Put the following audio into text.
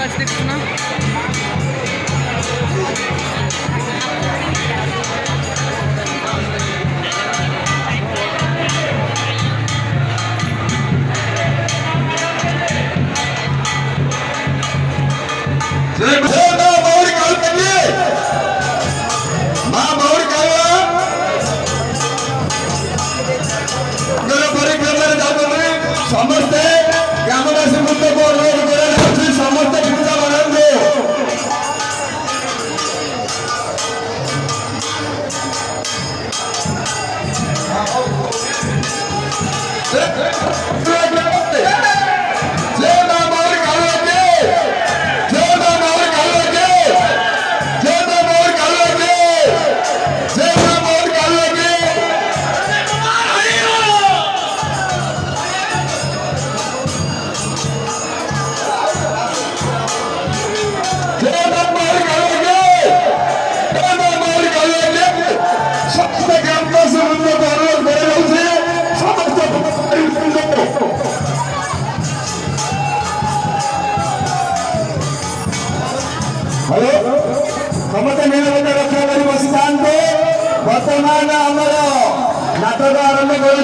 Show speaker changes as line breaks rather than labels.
আসতে কিছু না।
ସମସ୍ତେ ଗ୍ରାମବାସୀ ମୁକ୍ତକୁ ଅନୁରୋଧ କରାଯାଉଛି ସମସ୍ତେ ପୂଜା ବନାନ୍ତୁ। हेलो समस्त निरवता रक्षा कर बसिथाते। वर्तमान आमर नाटक आरंभ कर